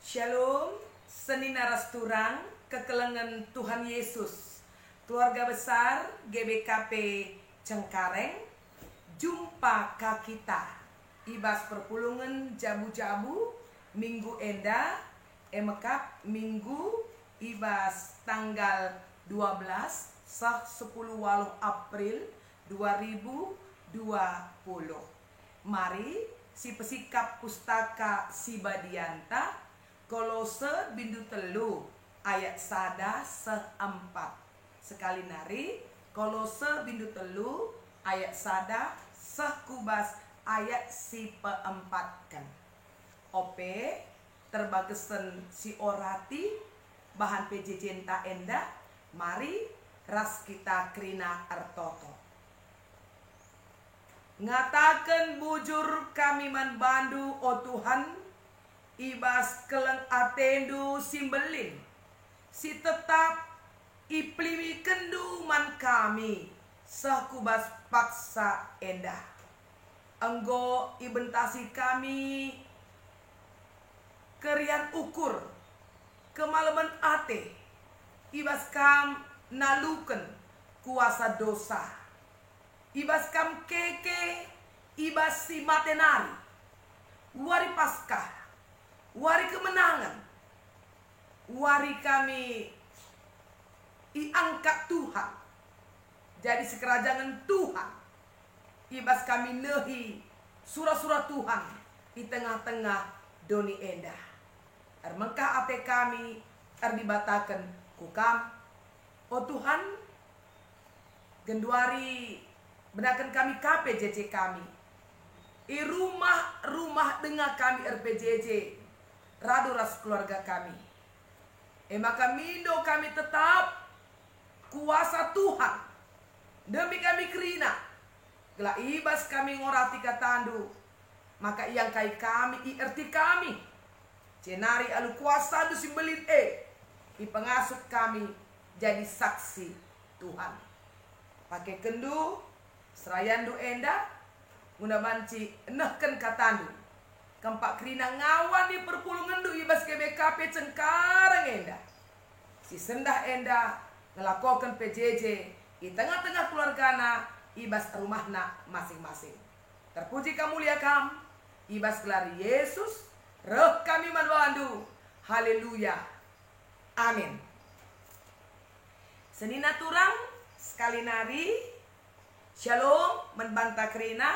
Shalom, seni naras turang, kekelengan Tuhan Yesus. Keluarga besar GBKP Cengkareng, jumpa ka kita. Ibas perpulungan jabu-jabu, minggu enda, emekap minggu, ibas tanggal 12, sah 10 waluh April 2020. Mari si pesikap pustaka si Badianta, Kolose bindu telu ayat sada seempat. Sekali nari, Kolose bindu telu ayat sada sekubas ayat si peempatkan. Ope terbagesen si orati bahan PJJ enta enda. Mari ras kita krina artoto. Ngatakan bujur kami man bandu o Tuhan, ibas keleng atendu simbelin, si tetap ipliwi kendu man kami, sekubas paksa endah. Enggo ibentasi kami kerian ukur, kemalaman ate, ibas kam naluken kuasa dosa. Ibas kam keke, ibas si matenari, wari paskah, wari kemenangan, wari kami iangkat Tuhan jadi sekerajangan Tuhan. Ibas kami nehi surah-surah Tuhan di tengah-tengah doni endah. Mengkah ate kami dibatakan kukam, oh Tuhan, genduari benakan kami KPJJ kami. I rumah-rumah dengan kami RPJJ. Radu ras keluarga kami. Maka mindo kami tetap kuasa Tuhan. Demi kami kerina. Gela ibas kami ngorati katandu. Maka yang kai kami erti kami. Cenari alu kuasa du simbelit I pengasuh kami jadi saksi Tuhan. Pakai kendu serayandu enda guna banci nehken katandu kempak kerina ngawan di perpulungan du ibas GBKP Cengkareng enda si sendah enda ngelakokan PJJ di tengah-tengah keluargana ibas rumahna masing-masing. Terpuji kamulia kam ibas gelar Yesus roh kami manwandu. Haleluya, amin. Seni naturang sekali nari. Shalom, membantah kerina,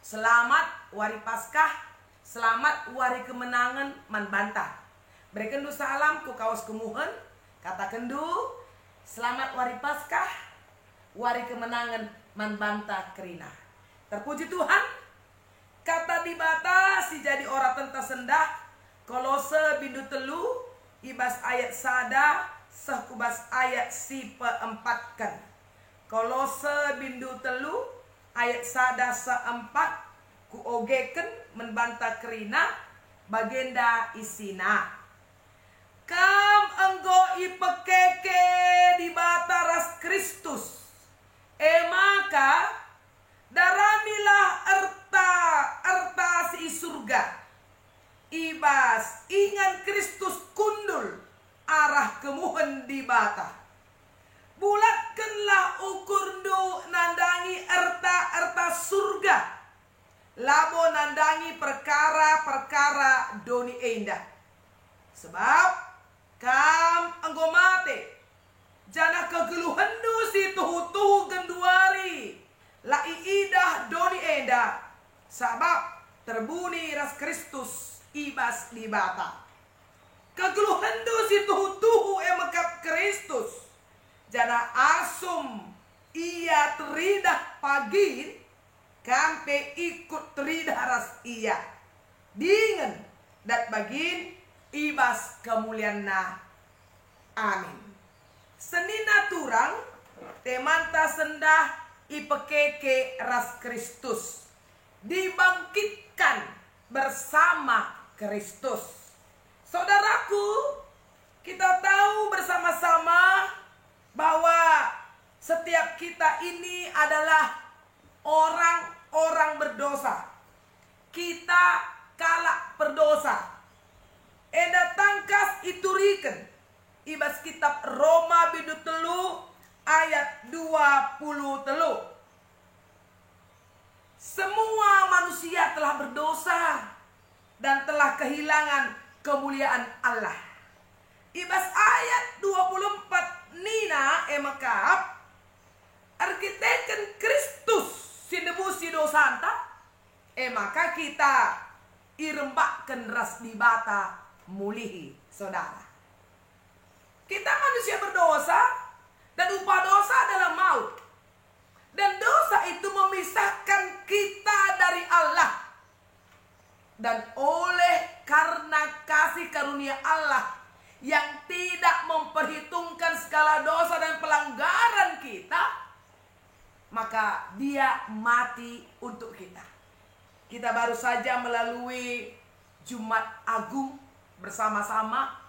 selamat wari paskah, selamat wari kemenangan membantah. Berikan du salam ku kawas kemuhen, kata kendu, selamat wari paskah, wari kemenangan membantah kerina. Terpuji Tuhan, kata dibata si jadi ora tenta sendah, Kolose bindu telu, ibas ayat sada, sekubas ayat si peempatkan. Kolose bindu telu ayat sada seempat ku ogeken membantah kerina bagenda isina. Kam enggo ipekeke di bata ras Kristus. Maka daramilah erta si surga. Ibas ingan Kristus kundul arah kemuhen di bata. Bulatkanlah ukur du nandangi erta surga. Labo nandangi perkara-perkara doni endah. Sebab kam enggo mate. Jana kegeluhan du si tuhu-tuhu genduari. Lai idah doni endah. Sebab terbuni ras Kristus ibas di bata. Kegeluhan du si tuhu-tuhu emekap Kristus. Jana asum ia teridah pagi kampe ikut teridah ras ia dingin dat bagin ibas kemuliaan na. Amin. Seni naturang temanta sendah ipekeke ras Kristus dibangkitkan bersama Kristus. Saudaraku, kita tahu bersama-sama bahwa setiap kita ini adalah orang-orang berdosa. Kita kalah berdosa. Datang pulihkan. Ibas kitab Roma bidu telu ayat 20 telu. Semua manusia telah berdosa dan telah kehilangan kemuliaan Allah. Ibas ayat 24 nina emakap arkiteken Kristus sinebusi dosanta maka kita irembakan ras di bata mulihi saudara. Kita manusia berdosa dan upah dosa adalah maut. Dan dosa itu memisahkan kita dari Allah. Dan oleh karena kasih karunia Allah yang tidak memperhitungkan segala dosa dan pelanggaran kita, maka dia mati untuk kita. Kita baru saja melalui Jumat Agung bersama-sama.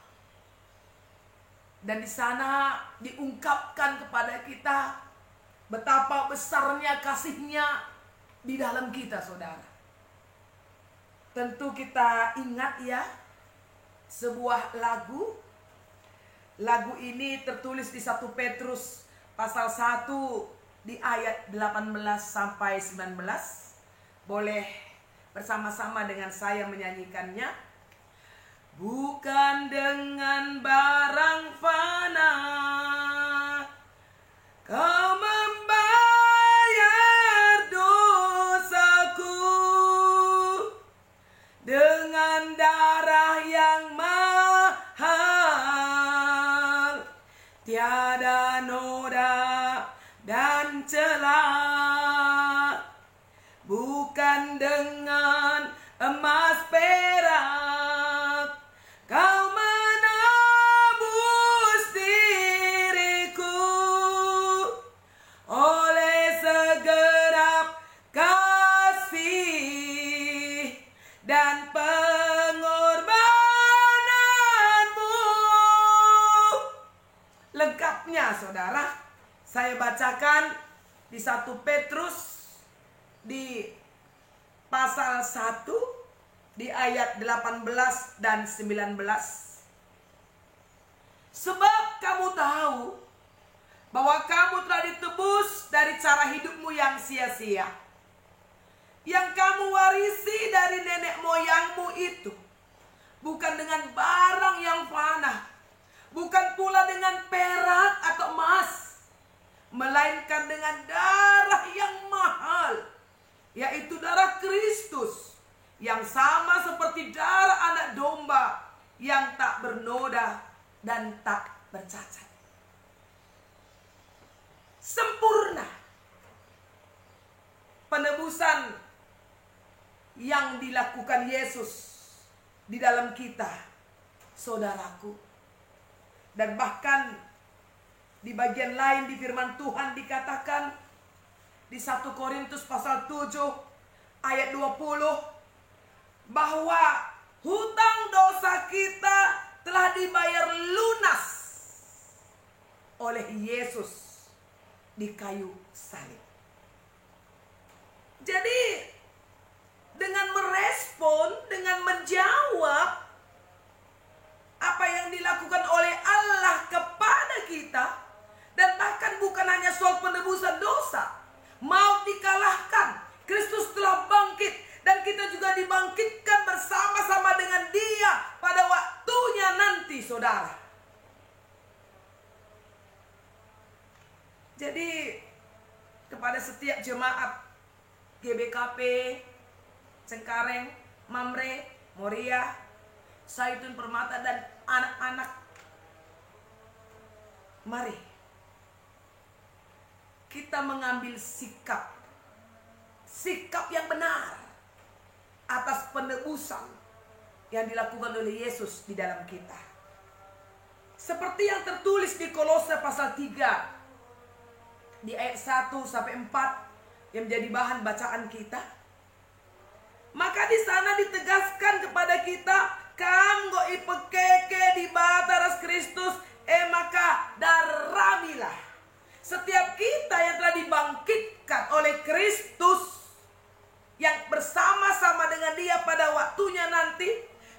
Dan di sana diungkapkan kepada kita betapa besarnya kasihnya di dalam kita, saudara. Tentu kita ingat ya, sebuah lagu. Lagu ini tertulis di 1 Petrus pasal 1 di ayat 18 sampai 19. Boleh bersama-sama dengan saya menyanyikannya. Bukan dengan barang fana Kau membayar dosaku, dengan darah yang mahal, tiada noda dan celah. Bukan dengan emas perak Kau menebus diriku, oleh segenap kasih dan pengorbananmu. Lengkapnya saudara, saya bacakan di 1 Petrus di pasal 1 di ayat 18 dan 19. Sebab kamu tahu bahwa kamu telah ditebus dari cara hidupmu yang sia-sia, yang kamu warisi dari nenek moyangmu itu, bukan dengan barang yang fana, bukan pula dengan perak atau emas, melainkan dengan darah yang mahal, yaitu darah Kristus, yang sama seperti darah anak domba yang tak bernoda dan tak bercacat. Sempurna penebusan yang dilakukan Yesus di dalam kita, saudaraku. Dan bahkan di bagian lain di firman Tuhan dikatakan di 1 Korintus pasal 7 ayat 20 bahwa hutang dosa kita telah dibayar lunas oleh Yesus di kayu salib. Jadi dengan merespon, dengan menjawab apa yang dilakukan oleh Allah kepada kita, dan bahkan bukan hanya soal penebusan dosa, maut dikalahkan, Kristus telah bangkit, dan kita juga dibangkitkan bersama-sama dengan Dia pada waktunya nanti, saudara. Jadi kepada setiap jemaat GBKP Cengkareng, Mamre, Moria, Zaitun Permata, dan anak-anak, mari kita mengambil sikap yang benar atas penebusan yang dilakukan oleh Yesus di dalam kita. Seperti yang tertulis di Kolose pasal 3 di ayat 1 sampai 4 yang menjadi bahan bacaan kita. Maka di sana ditegaskan kepada kita, kanggo ipekeke di bataras Kristus, maka daramilah. Setiap kita yang telah dibangkitkan oleh Kristus, yang bersama-sama dengan Dia pada waktunya nanti,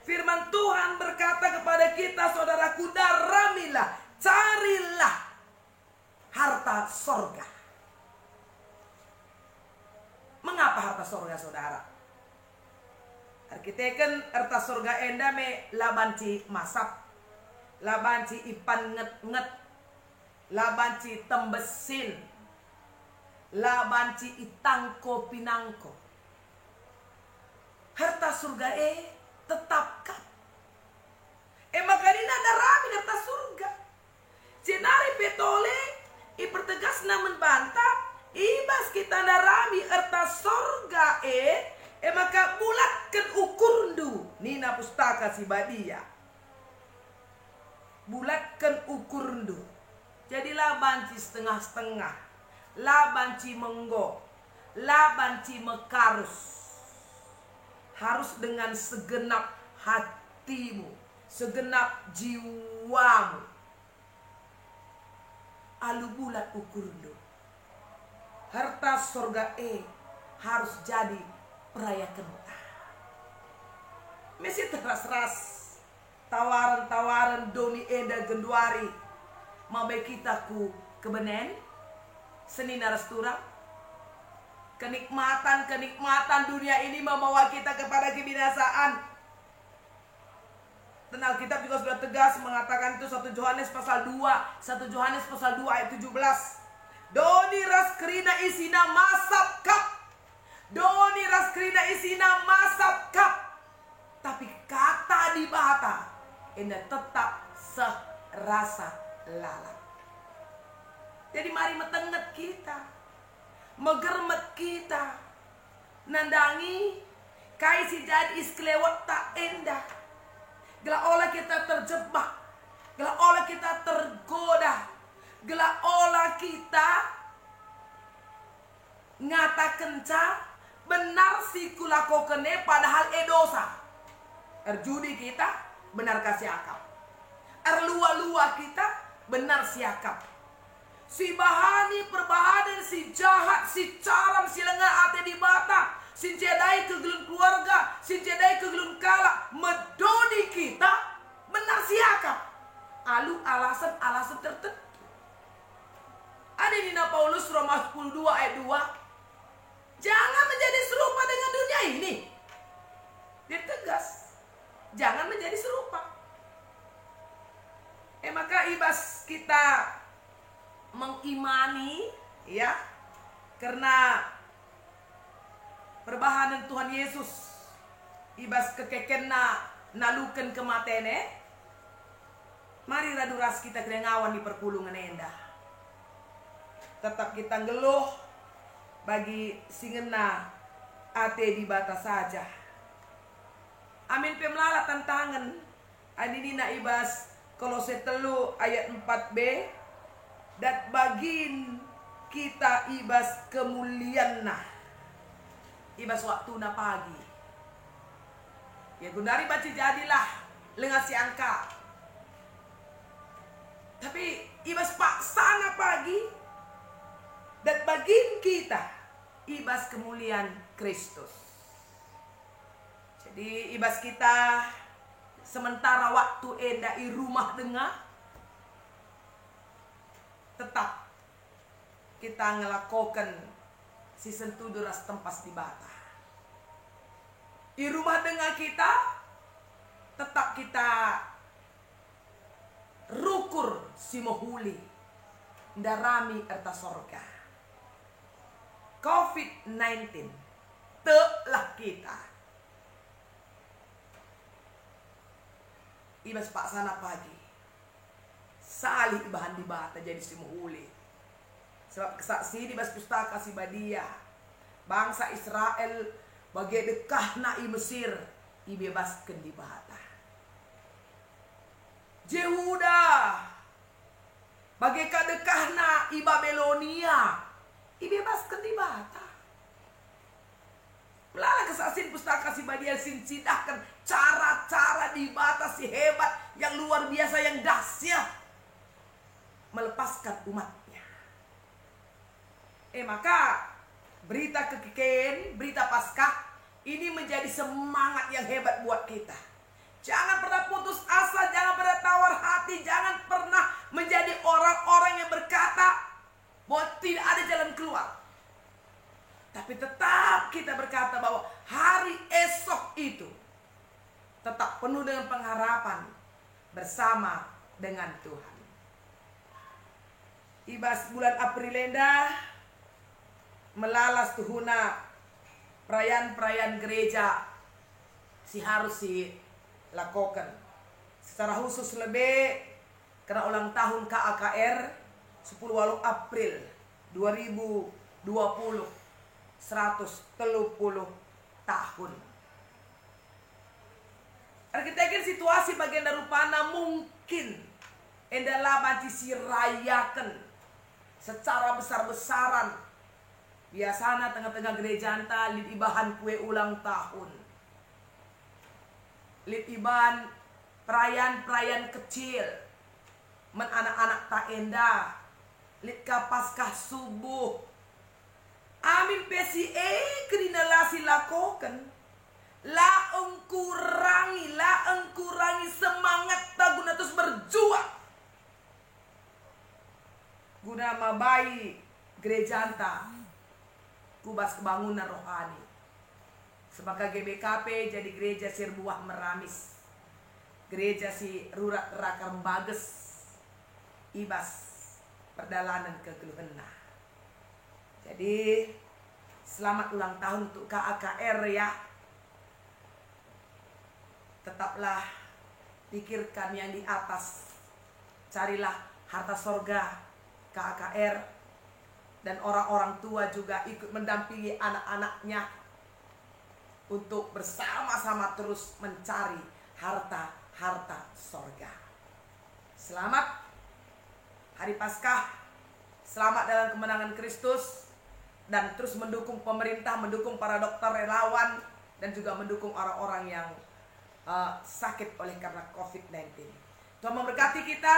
firman Tuhan berkata kepada kita, saudaraku, daramilah, carilah harta sorga. Mengapa harta sorga, saudara? Arkiteken harta sorga enda me labanci masap, labanci ipan nget-nget, labanci tembesin, labanci itangko pinangko. Harta surga tetapkan. Makanina darami harta surga. Cenari petole ipertegas namun bantah. Ibas kita darami harta surga maka bulatkan ukurndu. Nina pustaka si badia. Bulatkan ukurndu. Jadilah banci setengah-setengah. La banci menggo. La banci mekarus. Harus dengan segenap hatimu, segenap jiwamu. Alu bulat ukurndo. Harta sorga harus jadi peraya kenta. Mesti teras-ras tawaran-tawaran doni eda genduari mabe kita ku kebenen seni narastura. Kenikmatan dunia ini membawa kita kepada kebinasaan. Dan Alkitab juga sudah tegas mengatakan itu 1 Yohanes pasal 2 ayat 17. Doni raskrina isina masap kap. Doni raskrina isina masap kap. Tapi kata di bata enda tetap serasa lalat. Jadi mari metenget kita, megermet kita, nandangi kai si jadi isklewat tak endah. Gela olah kita terjebak, gela olah kita tergoda, gela olah kita ngatakan benar si kulako kene padahal dosa. Erjudi kita benar kasih akal. Erlua-lua kita benar si akal. Si bahani perbahadan, si jahat, si caram, si lengah ate di bata, si cedai kegelun keluarga, si cedai kegelun kala, medoni kita benar siakap. Alu alasan tertentu. Ada di Paulus Roma 12 ayat 2. Jangan menjadi serupa dengan dunia ini. Dia tegas. Jangan menjadi serupa. Maka ibas kita mengimani, ya, karena perbahanan Tuhan Yesus ibas kekekena nalukan kematene. Mari raduras kita kedengawan di perpulungan endah. Tetap kita ngeluh bagi singena ate di batas saja. Amin pemlala tantangan adinina ibas Kolose 3 ayat 4b. Dat bagin kita ibas kemuliaan nah. Ibas waktu na pagi. Ya gundari baca jadilah lengasi angka. Tapi ibas paksana pagi. Dat bagin kita ibas kemuliaan Kristus. Jadi ibas kita sementara waktu enda i rumah dengar, tetap kita ngelakukan si sentuduras tempas di bata. Di rumah dengar kita, tetap kita rukur si mohuli darami erta sorga. COVID-19 telah kita ibas pak sana pagi salih bahan di bata jadi si mohuli. Sebab kesaksi di bas pustaka si badia bangsa Israel bagi dekah na i Mesir ibebaskan di bata. Jehuda bagi kadekah na i Babelonia ibebaskan di bata. Melala kesaksian pustaka si badia sincidahkan cara-cara di bata si hebat yang luar biasa yang dahsyat melepaskan umatnya. Maka berita kekeken, berita Paskah ini menjadi semangat yang hebat buat kita. Jangan pernah putus asa, jangan pernah tetap penuh dengan pengharapan bersama dengan Tuhan. Ibas bulan Aprilenda melalas tuhuna perayaan-perayaan gereja harus dilakukan. Secara khusus lebih karena ulang tahun KAKR 10 April 2020 130 tahun. Kita ingin situasi bagian darupana mungkin endalah banci sirayakan secara besar-besaran. Biasanya tengah-tengah gereja anta lid ibahan kue ulang tahun, lid iban perayaan-perayaan kecil, men anak-anak tak endah, lid kapaskah subuh. Amin PCA kedinalasi lakokan. La engkurangi semangat tak guna terus berjuang. Guna mabai gereja anta kubas kebangunan rohani. Sebagai GBKP jadi gereja sirbuah meramis. Gereja si rurat rakam bages. Ibas perdalanan ke keluhena. Jadi selamat ulang tahun untuk KAKR ya. Tetaplah pikirkan yang di atas. Carilah harta sorga KAKR. Dan orang-orang tua juga ikut mendampingi anak-anaknya untuk bersama-sama terus mencari harta sorga. Selamat Hari Paskah. Selamat dalam kemenangan Kristus. Dan terus mendukung pemerintah, mendukung para dokter relawan, dan juga mendukung orang-orang yang sakit oleh karena COVID-19. Tuhan memberkati kita,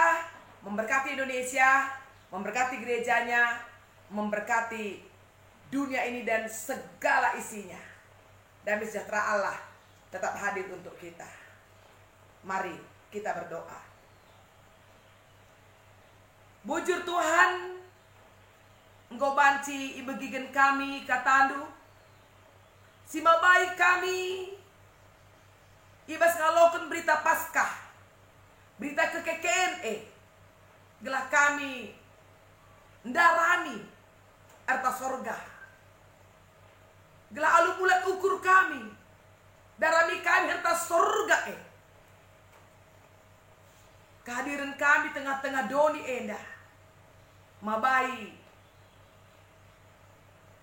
memberkati Indonesia, memberkati gerejanya, memberkati dunia ini dan segala isinya. Damai sejahtera Allah tetap hadir untuk kita. Mari kita berdoa. Bujur Tuhan, Engkau banci ibegigen kami katandu, si mabai kami ibas ngaloken berita Paskah, berita kekekeen gelah kami ndarani harta sorga, gelah alu bulat ukur kami darani kami harta sorga kehadiran kami tengah-tengah doni endah mabai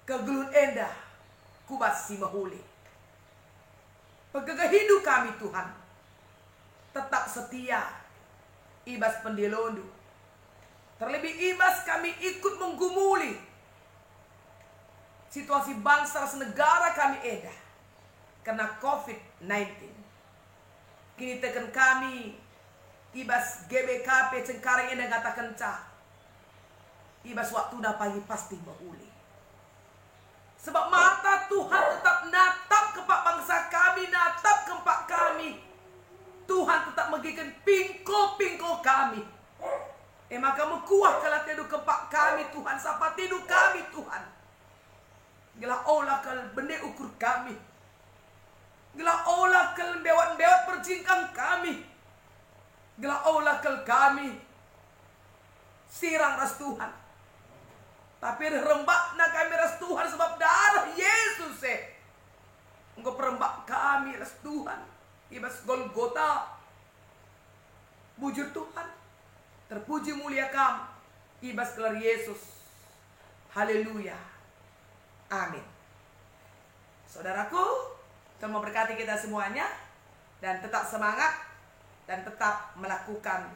kegelun endah kubas si mahuli. Pegagah hidup kami Tuhan tetap setia ibas pendelondu. Terlebih ibas kami ikut menggumuli situasi bangsa senegara kami edah karena COVID-19. Kini tekan kami ibas GBKP Cengkareng edah kata kencah. Ibas waktu pagi pasti bahuli. Sebab mata Tuhan tetap natap kepak bangsa kami, natap kepak kami. Tuhan tetap megikan pingko-pingko kami. Maka kuah kalau tidur kepak kami Tuhan, sapa tidur kami Tuhan. Gila olah kal bende ukur kami. Gila olah kal bewat-bewat perjingkang kami. Gila olah kal kami sirang ras Tuhan. Tapi rembak na kami ras Tuhan sebab darah Yesus Engkau perembak kami ras Tuhan. Ibas Golgota. Bujur Tuhan. Terpuji mulia kam. Ibas gelar Yesus. Haleluya. Amin. Saudaraku, Tuhan memberkati kita semuanya. Dan tetap semangat. Dan tetap melakukan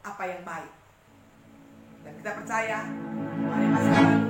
apa yang baik. Dan kita percaya mari masing-masing